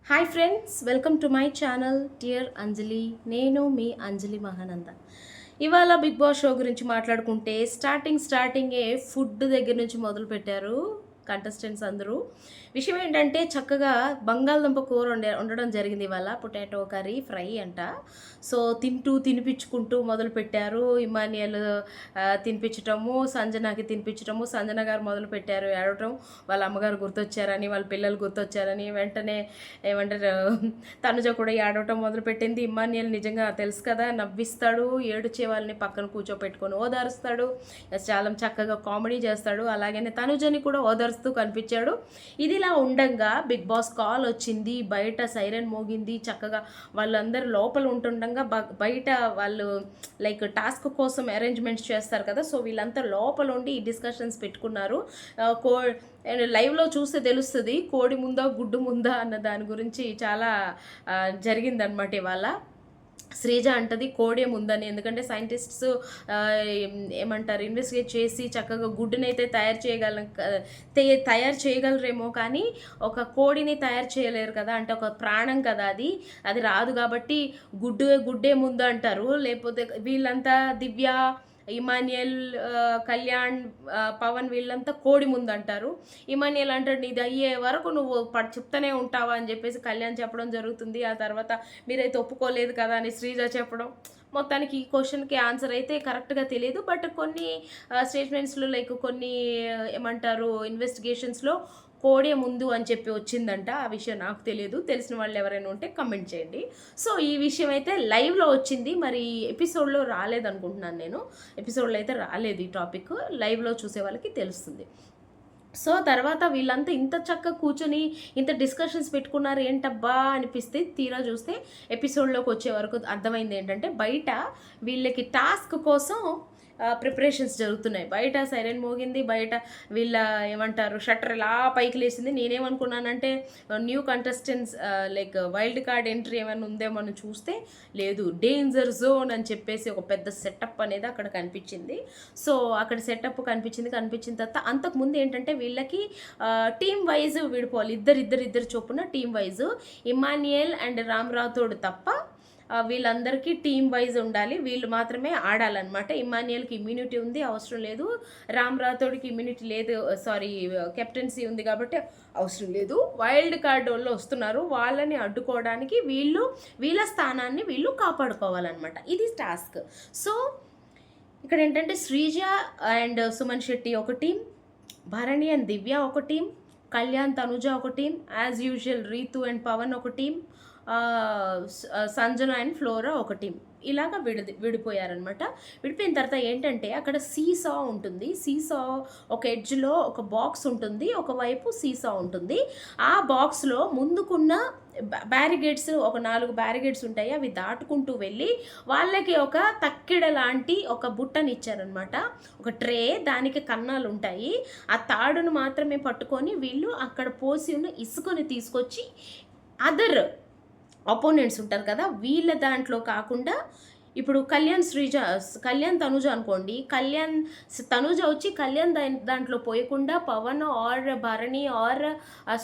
Hi friends, welcome to my channel dear Anjali. నేను మీ అంజలి మహానంద. ఇవాళ బిగ్ బాస్ షో గురించి మాట్లాడుకుంటే స్టార్టింగే ఫుడ్ దగ్గర నుంచి మొదలుపెట్టారు కంటెస్టెంట్స్ అందరూ. విషయం ఏంటంటే చక్కగా బంగాళదుంప కూర ఉండడం జరిగింది ఇవాళ. పొటాటో కర్రీ ఫ్రై అంట. సో తినిపించుకుంటూ మొదలుపెట్టారు. ఇమానియల్ తినిపించటము, సంజనాకి తినిపించటము. సంజన గారు మొదలుపెట్టారు ఏడవటం. వాళ్ళ అమ్మగారు గుర్తొచ్చారని, వాళ్ళ పిల్లలు గుర్తొచ్చారని. వెంటనే ఏమంటారు, తనుజ కూడా ఏడవటం మొదలుపెట్టింది. ఇమానియల్ నిజంగా తెలుసు కదా, నవ్విస్తాడు, ఏడుచే వాళ్ళని పక్కన కూర్చోపెట్టుకొని ఓదారుస్తాడు, చాలా చక్కగా కామెడీ చేస్తాడు. అలాగనే తనుజని కూడా ఓదారుస్తూ కనిపించాడు. ఇది ఇలా ఉండంగా బిగ్ బాస్ కాల్ వచ్చింది. బయట సైరన్ మోగింది. చక్కగా వాళ్ళందరూ లోపల ఉంటుండగా బయట వాళ్ళు లైక్ టాస్క్ కోసం అరేంజ్మెంట్స్ చేస్తారు కదా, సో వీళ్ళంతా లోపల ఉండి ఈ డిస్కషన్స్ పెట్టుకున్నారు. కో లైవ్లో చూస్తే తెలుస్తుంది కోడి ముందా గుడ్డు ముందా అన్న దాని గురించి చాలా జరిగిందనమాట ఇవాళ. శ్రీజ అంటది కోడే ముందని, ఎందుకంటే సైంటిస్ట్స్ ఏమంటారు ఇన్వెస్టిగేట్ చేసి చక్కగా గుడ్డునైతే తయారు చేయగలరేమో, కానీ ఒక కోడిని తయారు చేయలేరు కదా, అంటే ఒక ప్రాణం కదా అది రాదు కాబట్టి గుడ్డే ముందు అంటారు. లేకపోతే వీళ్ళంతా దివ్య, ఇమానియల్, కళ్యాణ్, పవన్ వీళ్ళంతా కోడి ముందు అంటారు. ఇమానియల్ అంటాడు నీది అయ్యే వరకు నువ్వు చెప్తానే ఉంటావా అని చెప్పేసి కళ్యాణ్ చెప్పడం జరుగుతుంది. ఆ తర్వాత మీరైతే ఒప్పుకోలేదు కదా అని శ్రీజ చెప్పడం. మొత్తానికి ఈ క్వశ్చన్కి ఆన్సర్ అయితే కరెక్ట్గా తెలియదు. బట్ కొన్ని స్టేట్మెంట్స్లో లైక్ కొన్ని ఏమంటారు ఇన్వెస్టిగేషన్స్లో కోడే ముందు అని చెప్పి వచ్చిందంట. ఆ విషయం నాకు తెలియదు, తెలిసిన వాళ్ళు ఎవరైనా ఉంటే కమెంట్ చేయండి. సో ఈ విషయం అయితే లైవ్లో వచ్చింది, మరి ఎపిసోడ్లో రాలేదనుకుంటున్నాను నేను. ఎపిసోడ్లో అయితే రాలేదు ఈ టాపిక్, లైవ్లో చూసే వాళ్ళకి తెలుస్తుంది. సో తర్వాత వీళ్ళంతా ఇంత చక్కగా కూర్చొని ఇంత డిస్కషన్స్ పెట్టుకున్నారు ఏంటబ్బా అనిపిస్తే, తీరా చూస్తే ఎపిసోడ్లోకి వచ్చే వరకు అర్థమైంది ఏంటంటే బయట వీళ్ళకి టాస్క్ కోసం ప్రిపరేషన్స్ జరుగుతున్నాయి. బయట సైరన్ మోగింది, బయట వీళ్ళ ఏమంటారు షట్టర్ ఇలా పైకి లేసింది. నేనేమనుకున్నానంటే new contestants like wild card entry ఏమైనా ఉందేమో అని చూస్తే లేదు, డేంజర్ జోన్ అని చెప్పేసి ఒక పెద్ద సెటప్ అనేది అక్కడ కనిపించింది. సో అక్కడ సెటప్ కనిపించిన తర్వాత అంతకుముందు ఏంటంటే వీళ్ళకి టీమ్ వైజ్ విడిపోవాలి, ఇద్దరు చొప్పున team wise. Emmanuel and Ram Rathod తప్ప వీళ్ళందరికీ టీమ్ వైజ్ ఉండాలి, వీళ్ళు మాత్రమే ఆడాలన్నమాట. ఇమానియల్కి ఇమ్యూనిటీ ఉంది, అవసరం లేదు. రామ్ రాథోడ్కి ఇమ్యూనిటీ లేదు, సారీ కెప్టెన్సీ ఉంది కాబట్టి అవసరం లేదు. వైల్డ్ కార్డ్ వాళ్ళు వస్తున్నారు, వాళ్ళని అడ్డుకోవడానికి వీళ్ళ స్థానాన్ని వీళ్ళు కాపాడుకోవాలన్నమాట. ఇది టాస్క్. సో ఇక్కడ ఏంటంటే శ్రీజ అండ్ సుమన్ శెట్టి ఒక టీం, భరణి అండ్ దివ్య ఒక టీం, కళ్యాణ్ తనుజ ఒక team, as usual Ritu and Pawan ఒక టీం, సంజన అండ్ ఫ్లోరా ఒక టీం. ఇలాగా విడిపోయారనమాట. విడిపోయిన తర్వాత ఏంటంటే అక్కడ సీసా ఉంటుంది. సీసా ఒక ఎడ్జ్లో ఒక బాక్స్ ఉంటుంది, ఒకవైపు సీసా ఉంటుంది. ఆ బాక్స్లో ముందుకున్న బ్యారిగేడ్స్ ఒక 4 బ్యారిగేడ్స్ ఉంటాయి. అవి దాటుకుంటూ వెళ్ళి వాళ్ళకి ఒక తక్కిడ లాంటి ఒక బుట్టని ఇచ్చారనమాట, ఒక ట్రే, దానికి కన్నాలు ఉంటాయి. ఆ తాడును మాత్రమే పట్టుకొని వీళ్ళు అక్కడ పోసి ఉన్న ఇసుకని తీసుకొచ్చి అదర్ అపోనెంట్స్ ఉంటారు కదా, వీళ్ళ దాంట్లో కాకుండా ఇప్పుడు కళ్యాణ్ తనుజ అనుకోండి, తనుజ వచ్చి కళ్యాణ్ దాంట్లో పోయకుండా పవన్ ఆర్ భరణి ఆర్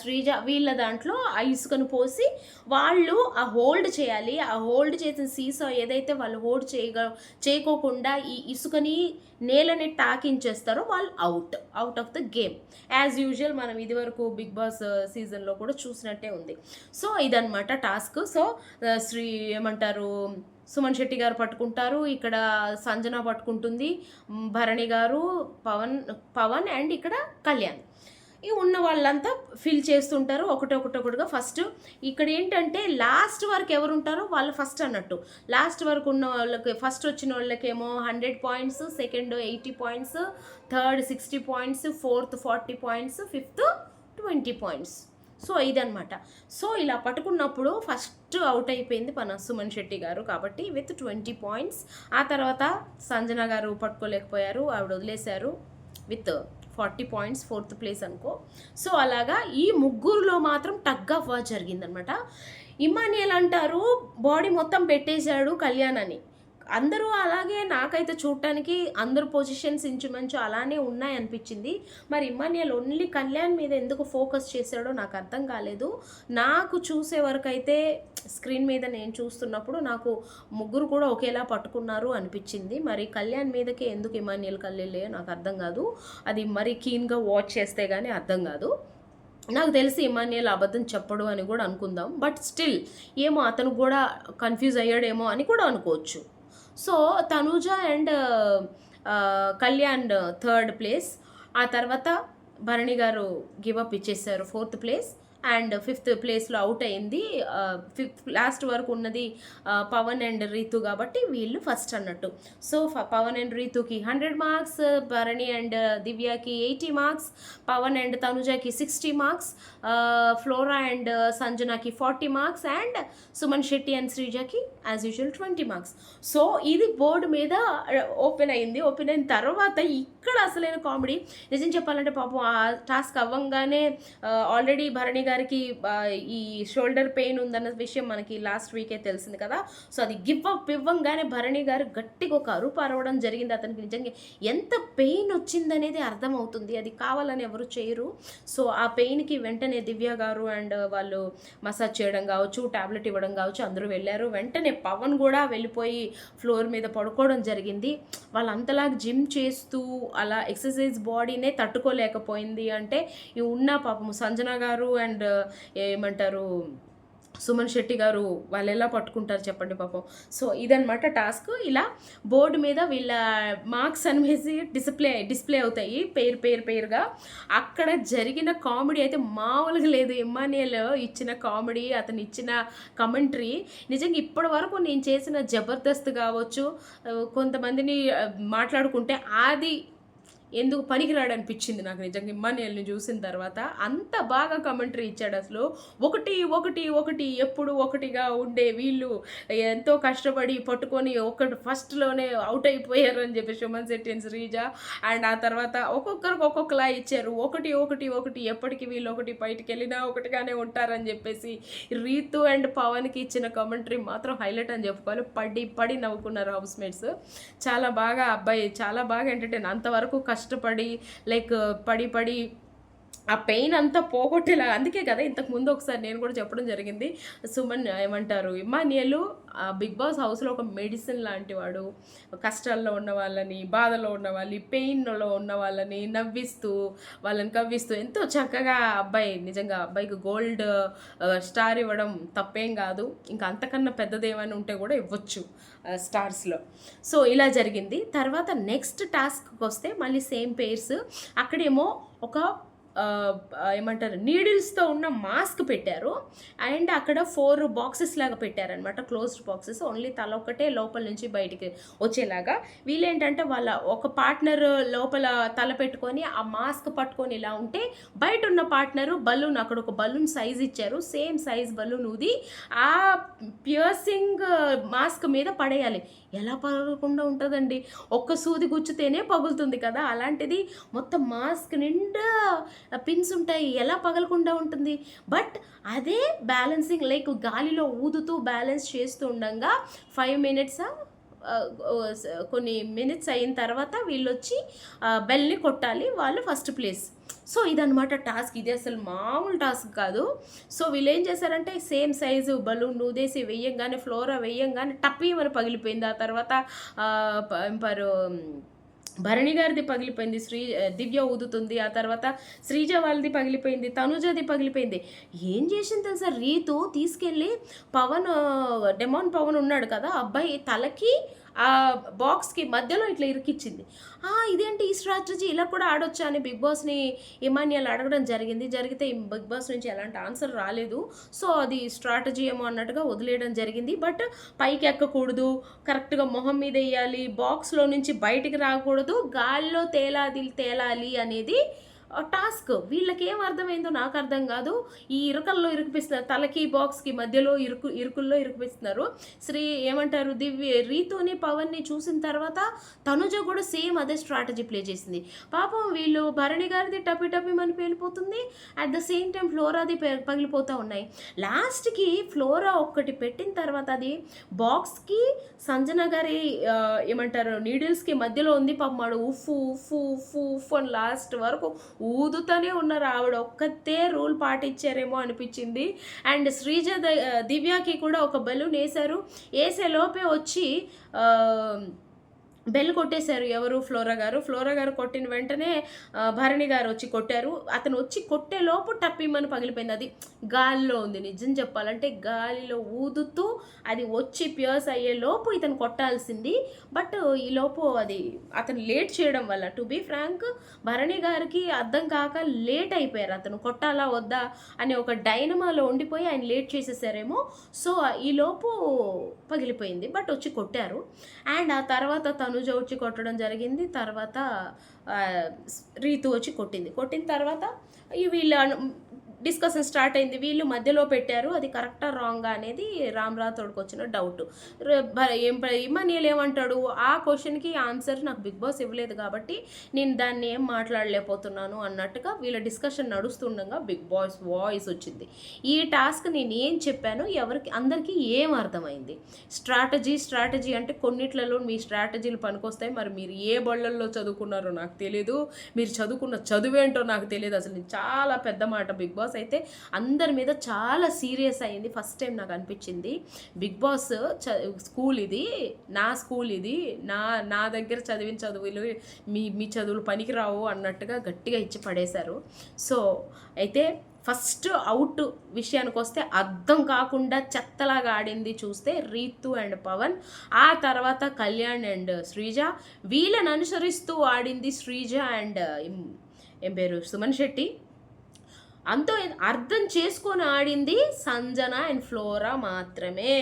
శ్రీజ వీళ్ళ దాంట్లో ఆ ఇసుకను పోసి వాళ్ళు ఆ హోల్డ్ చేయాలి. ఆ హోల్డ్ చేసిన సీసా ఏదైతే వాళ్ళు హోల్డ్ చేయకోకుండా ఈ ఇసుకని నేలని తాకించేస్తారో వాళ్ళు out of the game. As usual మనం ఇదివరకు బిగ్ బాస్ సీజన్లో కూడా చూసినట్టే ఉంది. సో ఇదనమాట టాస్క్. సో ఏమంటారు సుమన్ శెట్టి గారు పట్టుకుంటారు, ఇక్కడ సంజన పట్టుకుంటుంది, భరణి గారు, పవన్ అండ్ ఇక్కడ కళ్యాణ్. ఈ ఉన్న వాళ్ళంతా ఫిల్ చేస్తుంటారు ఒకటొకటిగా. ఫస్ట్ ఇక్కడ ఏంటంటే లాస్ట్ వరకు ఎవరు ఉంటారో వాళ్ళు ఫస్ట్ అన్నట్టు. లాస్ట్ వరకు ఉన్న వాళ్ళకి, ఫస్ట్ వచ్చిన వాళ్ళకేమో 100 points, second 80 points, third 60 points, fourth 40 points, fifth 20 points. So ఇదనమాట. సో ఇలా పట్టుకున్నప్పుడు ఫస్ట్ అవుట్ అయిపోయింది సుమన్ శెట్టి గారు కాబట్టి విత్ 20 పాయింట్స్. ఆ తర్వాత సంజన గారు పట్టుకోలేకపోయారు, ఆవిడ వదిలేశారు విత్ 40 పాయింట్స్, 4th ప్లేస్ అనుకో. సో అలాగా ఈ ముగ్గురులో మాత్రం టగ్ ఆఫ్ వార్ జరిగిందనమాట. ఇమానియల్ అంటారు బాడీ మొత్తం పెట్టేశాడు కళ్యాణ్ అని. అందరూ అలాగే నాకైతే చూడటానికి అందరు పొజిషన్స్ ఇంచుమించు అలానే ఉన్నాయనిపించింది. మరి ఇమ్మాన్యుయల్ ఓన్లీ కళ్యాణ్ మీద ఎందుకు ఫోకస్ చేశాడో నాకు అర్థం కాలేదు. నాకు చూసే వరకైతే స్క్రీన్ మీద నేను చూస్తున్నప్పుడు నాకు ముగ్గురు కూడా ఒకేలా పట్టుకున్నారు అనిపించింది. మరి కళ్యాణ్ మీదకే ఎందుకు ఇమ్మాన్యుయల్ కళ్ళెళ్ళే నాకు అర్థం కాదు. అది మరి కీన్గా వాచ్ చేస్తే కానీ అర్థం కాదు. నాకు తెలిసి ఇమ్మాన్యుయల్ అబద్ధం చెప్పడు అని కూడా అనుకుందాం. బట్ స్టిల్ ఏమో అతను కూడా కన్ఫ్యూజ్ అయ్యాడేమో అని కూడా అనుకోవచ్చు. So Tanuja and Kalyan third place, ఆ తర్వాత భరణి గారు గివప్ ఇచ్చేసారు 4th ప్లేస్, అండ్ 5th ప్లేస్లో అవుట్ అయింది. లాస్ట్ వరకు ఉన్నది పవన్ అండ్ రీతు కాబట్టి వీళ్ళు ఫస్ట్ అన్నట్టు. సో పవన్ అండ్ రీతుకి 100 మార్క్స్, భరణి అండ్ దివ్యకి 80 మార్క్స్, పవన్ అండ్ తనుజకి 60 మార్క్స్, ఫ్లోరా అండ్ సంజనాకి 40 marks, and Suman Shetty and శ్రీజకి యాజ్ యూజువల్ 20 మార్క్స్. సో ఇది బోర్డు మీద ఓపెన్ అయింది. ఓపెన్ అయిన తర్వాత ఇక్కడ అసలైన కామెడీ నిజం చెప్పాలంటే పాపం ఆ టాస్క్ అవ్వంగానే ఆల్రెడీ భరణి గారికి ఈ షోల్డర్ పెయిన్ ఉందన్న విషయం మనకి లాస్ట్ వీకే తెలిసింది కదా. సో అది గివ్ అప్ ఇవ్వంగానే భరణి గారు గట్టిగా ఒక అరుపు అరవడం జరిగింది. అతనికి నిజంగా ఎంత పెయిన్ వచ్చిందనేది అర్థమవుతుంది. అది కావాలని ఎవరు చేయరు. సో ఆ పెయిన్కి వెంటనే దివ్య గారు అండ్ వాళ్ళు మసాజ్ చేయడం కావచ్చు, టాబ్లెట్ ఇవ్వడం కావచ్చు, అందరూ వెళ్ళారు. వెంటనే పవన్ కూడా వెళ్ళిపోయి ఫ్లోర్ మీద పడుకోవడం జరిగింది. వాళ్ళంతలా జిమ్ చేస్తూ అలా ఎక్సర్సైజ్ బాడీనే తట్టుకోలేకపోయింది అంటే ఈ ఉన్న పాపం సంజన గారు అండ్ ఏమంటారు సుమన్ శెట్టి గారు వాళ్ళు ఎలా పట్టుకుంటారు చెప్పండి పాపం. సో ఇదనమాట టాస్క్. ఇలా బోర్డు మీద వీళ్ళ మార్క్స్ అనేసి డిస్ప్లే అవుతాయి పేరుగా. అక్కడ జరిగిన కామెడీ అయితే మామూలుగా లేదు. ఇమ్మాన్యుయల్ ఇచ్చిన కామెడీ, అతను ఇచ్చిన కమెంటరీ నిజంగా ఇప్పటి వరకు నేను చేసిన జబర్దస్త్ కావచ్చు, కొంతమందిని మాట్లాడుకుంటే అది ఎందుకు పనికిరాడు అనిపించింది నాకు నిజంగా ఇమ్మాన్యుయల్ని చూసిన తర్వాత. అంత బాగా కమెంటరీ ఇచ్చాడు. అసలు ఒకటి ఎప్పుడు ఒకటిగా ఉండే వీళ్ళు ఎంతో కష్టపడి పట్టుకొని ఫస్ట్లోనే అవుట్ అయిపోయారు అని చెప్పి సుమన్ శెట్టి అండ్ శ్రీజ, అండ్ ఆ తర్వాత ఒక్కొక్కరికి ఒక్కొక్కలా ఇచ్చారు. ఒకటి ఎప్పటికీ వీళ్ళు ఒకటి బయటికి వెళ్ళినా ఒకటిగానే ఉంటారని చెప్పేసి రీతు అండ్ పవన్కి ఇచ్చిన కమెంటరీ మాత్రం హైలైట్ అని చెప్పుకోవాలి. పడి నవ్వుకున్నారు హౌస్ మేట్స్. చాలా బాగా అబ్బాయి చాలా బాగా ఎంటర్టైన్, అంతవరకు కష్టపడి లైక్ పడి ఆ పెయిన్ అంతా పోగొట్టేలా. అందుకే కదా ఇంతకు ముందు ఒకసారి నేను కూడా చెప్పడం జరిగింది, సుమన్ ఏమంటారు ఇమ్మాన్యుయల్ బిగ్ బాస్ హౌస్లో ఒక మెడిసిన్ లాంటి వాడు. కష్టాల్లో ఉన్న వాళ్ళని, బాధలో ఉన్న వాళ్ళని, పెయిన్లో ఉన్న వాళ్ళని నవ్విస్తూ వాళ్ళని కవ్విస్తూ ఎంతో చక్కగా అబ్బాయి, నిజంగా అబ్బాయికి గోల్డ్ స్టార్ ఇవ్వడం తప్పేం కాదు. ఇంకా అంతకన్నా పెద్దదేమైనా ఉంటే కూడా ఇవ్వచ్చు స్టార్స్లో. సో ఇలా జరిగింది. తర్వాత నెక్స్ట్ టాస్క్కి వస్తే మళ్ళీ సేమ్ పేర్స్. అక్కడేమో ఒక ఏమంటారు నీడిల్స్తో ఉన్న మాస్క్ పెట్టారు, అండ్ అక్కడ 4 బాక్సెస్ లాగా పెట్టారనమాట, క్లోజ్డ్ బాక్సెస్. ఓన్లీ తల ఒక్కటే లోపల నుంచి బయటికి వచ్చేలాగా. వీళ్ళేంటంటే వాళ్ళ ఒక పార్ట్నర్ లోపల తల పెట్టుకొని ఆ మాస్క్ పట్టుకొని ఇలా ఉంటే, బయట ఉన్న పార్ట్నరు బలూన్, అక్కడ ఒక బలూన్ సైజ్ ఇచ్చారు, సేమ్ సైజ్ బలూన్ ఊది ఆ పియర్సింగ్ మాస్క్ మీద పడేయాలి. ఎలా పగలకుండా ఉంటుందండి, ఒక్క సూది గుచ్చితేనే పగులుతుంది కదా, అలాంటిది మొత్తం మాస్క్ నిండా పిన్స్ ఉంటాయి, ఎలా పగలకుండా ఉంటుంది. బట్ అదే బ్యాలెన్సింగ్ లైక్ గాలిలో ఊదుతూ బ్యాలెన్స్ చేస్తూ ఉండగా 5 మినిట్స్ కొన్ని మినిట్స్ అయిన తర్వాత వీళ్ళు వచ్చి బెల్ని కొట్టాలి, వాళ్ళు ఫస్ట్ ప్లేస్. సో ఇదనమాట టాస్క్. ఇది అసలు మామూలు టాస్క్ కాదు. సో వీళ్ళు ఏం చేశారంటే సేమ్ సైజు బలూన్ ఊదేసి వెయ్యంగానే, ఫ్లోరా వెయ్యంగానే టప్పీ అని పగిలిపోయింది. ఆ తర్వాత భరణి గారిది పగిలిపోయింది, దివ్య ఊదుతుంది. ఆ తర్వాత శ్రీజ వాళ్ళది పగిలిపోయింది, తనుజది పగిలిపోయింది. ఏం చేసింది తెలుసా, రీతు తీసుకెళ్ళి డెమాన్ పవన్ ఉన్నాడు కదా అబ్బాయి తలకి ఆ బాక్స్కి మధ్యలో ఇట్లా ఇరికిచ్చింది. ఇదేంటి ఈ స్ట్రాటజీ, ఇలా కూడా ఆడొచ్చా అని బిగ్ బాస్ని ఇమాన్యుయల్ అడగడం జరిగితే బిగ్ బాస్ నుంచి ఎలాంటి ఆన్సర్ రాలేదు. సో అది స్ట్రాటజీ ఏమో అన్నట్టుగా వదిలేయడం జరిగింది. బట్ పైకి ఎక్కకూడదు, కరెక్ట్గా మొహం మీద వేయాలి, బాక్స్లో నుంచి బయటికి రాకూడదు, గాల్లో తేలాలి అనేది టాస్క్. వీళ్ళకేం అర్థమైందో నాకు అర్థం కాదు. ఈ ఇరకల్లో ఇరికిపిస్తున్నారు, తలకి బాక్స్కి మధ్యలో ఇరుకుల్లో ఇరికిపిస్తున్నారు. ఏమంటారు, రీతుని పవన్ని చూసిన తర్వాత తనుజ కూడా సేమ్ అదే స్ట్రాటజీ ప్లే చేసింది. పాపం వీళ్ళు భరణి గారిది టపి మని పేలిపోతుంది, అట్ ద సేమ్ టైం ఫ్లోరాది పగిలిపోతూ ఉన్నాయి. లాస్ట్కి ఫ్లోరా ఒక్కటి పెట్టిన తర్వాత అది బాక్స్కి సంజన గారి ఏమంటారు నీడిల్స్కి మధ్యలో ఉంది. పాపం ఆడు ఉఫ్ ఉఫ్ ఉఫ్ ఉఫ్ అని లాస్ట్ వరకు ఊదుతూనే ఉన్నారు. ఆవిడ ఒక్కతే రూల్ పాటించారేమో అనిపించింది. అండ్ దివ్యకి కూడా ఒక బెలూన్ వేశారు. వేసే లోపే వచ్చి బెల్ కొట్టేశారు. ఎవరు, ఫ్లోరా గారు కొట్టిన వెంటనే భరణి గారు వచ్చి కొట్టారు. అతను వచ్చి కొట్టే లోపు టప్పిమని పగిలిపోయింది. అది గాలిలో ఉంది. నిజం చెప్పాలంటే గాలిలో ఊదుతూ అది వచ్చి ప్యూర్స్ అయ్యే లోపు ఇతను కొట్టాల్సింది. బట్ ఈ లోపు అది అతను లేట్ చేయడం వల్ల, టు బీ ఫ్రాంక్, భరణి గారికి అర్థం కాక లేట్ అయిపోయారు. అతను కొట్టాలా వద్దా అని ఒక డైనమాలో ఉండిపోయి ఆయన లేట్ చేసేసారేమో. సో ఈ లోపు పగిలిపోయింది. బట్ వచ్చి కొట్టారు. అండ్ ఆ తర్వాత తనుజ వచ్చి కొట్టడం జరిగింది. తర్వాత రీతు వచ్చి కొట్టిన తర్వాత వీళ్ళ డిస్కషన్ స్టార్ట్ అయింది. వీళ్ళు మధ్యలో పెట్టారు, అది కరెక్టా రాంగా అనేది రామ్ రాథోడ్కి వచ్చిన డౌట్. ఇమానియల్ ఏమంటాడు, ఆ క్వశ్చన్కి ఆన్సర్ నాకు బిగ్ బాస్ ఇవ్వలేదు కాబట్టి నేను దాన్ని ఏం మాట్లాడలేకపోతున్నాను అన్నట్టుగా వీళ్ళ డిస్కషన్ నడుస్తుండగా బిగ్ బాస్ వాయిస్ వచ్చింది. ఈ టాస్క్ నేను ఏం చెప్పాను, అందరికీ ఏం అర్థమైంది, స్ట్రాటజీ అంటే కొన్నిట్లలో మీ స్ట్రాటజీలు పనికొస్తాయి. మరి మీరు ఏ బళ్ళల్లో చదువుకున్నారో నాకు తెలియదు, మీరు చదువుకున్న చదువేంటో నాకు తెలియదు. అసలు చాలా పెద్ద మాట. బిగ్ బాస్ అయితే అందరి మీద చాలా సీరియస్ అయింది. ఫస్ట్ టైం నాకు అనిపించింది బిగ్ బాస్ స్కూల్ ఇది, నా స్కూల్ ఇది, నా దగ్గర చదివిన చదువులు మీ చదువులు పనికిరావు అన్నట్టుగా గట్టిగా ఇచ్చి పడేశారు. సో అయితే ఫస్ట్ అవుట్ విషయానికి వస్తే అర్థం కాకుండా చెత్తలాగా ఆడింది చూస్తే రీతు అండ్ పవన్. ఆ తర్వాత కళ్యాణ్ అండ్ శ్రీజ. వీళ్ళని అనుసరిస్తూ ఆడింది శ్రీజ అండ్ ఏం పేరు సుమన్ శెట్టి. అంతో అర్థం చేసుకొని ఆడింది సంజన అండ్ ఫ్లోరా మాత్రమే.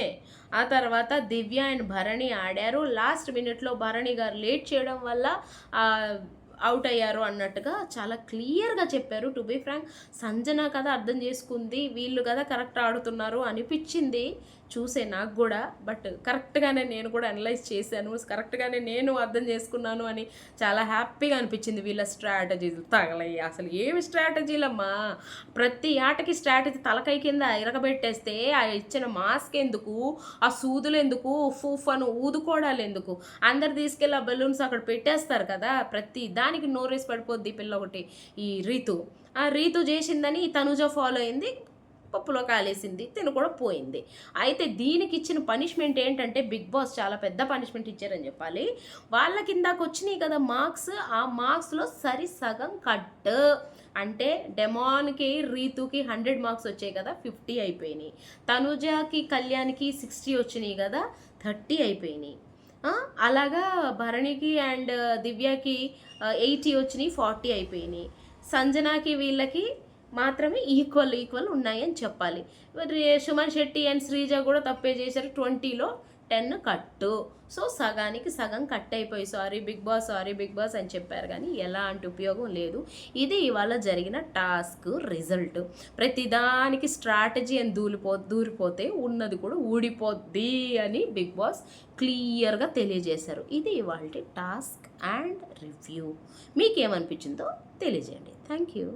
ఆ తర్వాత దివ్య అండ్ భరణి ఆడారు. లాస్ట్ మినిట్లో భరణి గారు లేట్ చేయడం వల్ల అవుట్ అయ్యారు అన్నట్టుగా చాలా క్లియర్గా చెప్పారు. టు బీ ఫ్రాంక్, సంజన కదా అర్థం చేసుకుంది, వీళ్ళు కదా కరెక్ట్ ఆడుతున్నారు అనిపించింది చూసే నాకు కూడా. బట్ కరెక్ట్గానే నేను కూడా అనలైజ్ చేశాను, కరెక్ట్గానే నేను అర్థం చేసుకున్నాను అని చాలా హ్యాపీగా అనిపించింది. వీళ్ళ స్ట్రాటజీలు తగలయ్యి, అసలు ఏమి స్ట్రాటజీలమ్మా, ప్రతి ఆటకి స్ట్రాటజీ తలకై కింద ఇరగబెట్టేస్తే ఆ ఇచ్చిన మాస్క్ ఎందుకు, ఆ సూదులు ఎందుకు, ఫూఫ్ అని ఊదుకోవడాలు ఎందుకు, అందరు తీసుకెళ్ళి ఆ బెలూన్స్ అక్కడ పెట్టేస్తారు కదా, ప్రతి దానికి నోరేసి పడిపోద్ది పిల్ల ఒకటి. ఈ రీతు చేసిందని తనుజ ఫాలో అయింది, పప్పులో కాలేసింది, తిను కూడా పోయింది. అయితే దీనికి ఇచ్చిన పనిష్మెంట్ ఏంటంటే బిగ్ బాస్ చాలా పెద్ద పనిష్మెంట్ ఇచ్చారని చెప్పాలి. వాళ్ళ కిందకు వచ్చినాయి కదా మార్క్స్, ఆ మార్క్స్లో సగం కట్. అంటే డెమాన్కి రీతుకి 100 మార్క్స్ వచ్చాయి కదా, 50 అయిపోయినాయి. తనుజకి కళ్యాణ్కి 60 వచ్చినాయి కదా, 30 అయిపోయినాయి. అలాగా భరణికి అండ్ దివ్యకి 80 వచ్చినాయి, 40 అయిపోయినాయి. సంజనాకి వీళ్ళకి మాత్రమే ఈక్వల్ ఉన్నాయని చెప్పాలి. సుమన్ శెట్టి అండ్ శ్రీజ కూడా తప్పే చేశారు, 20లో 10 కట్టు. సో సగానికి సగం కట్ అయిపోయి సారీ బిగ్ బాస్ అని చెప్పారు, కానీ ఎలాంటి ఉపయోగం లేదు. ఇది ఇవాళ జరిగిన టాస్క్ రిజల్ట్. ప్రతిదానికి స్ట్రాటజీ అని దూరిపోతే ఉన్నది కూడా ఊడిపోద్ది అని బిగ్ బాస్ క్లియర్గా తెలియజేశారు. ఇది ఇవాళ టాస్క్ అండ్ రివ్యూ. మీకేమనిపించిందో తెలియజేయండి. Thank you.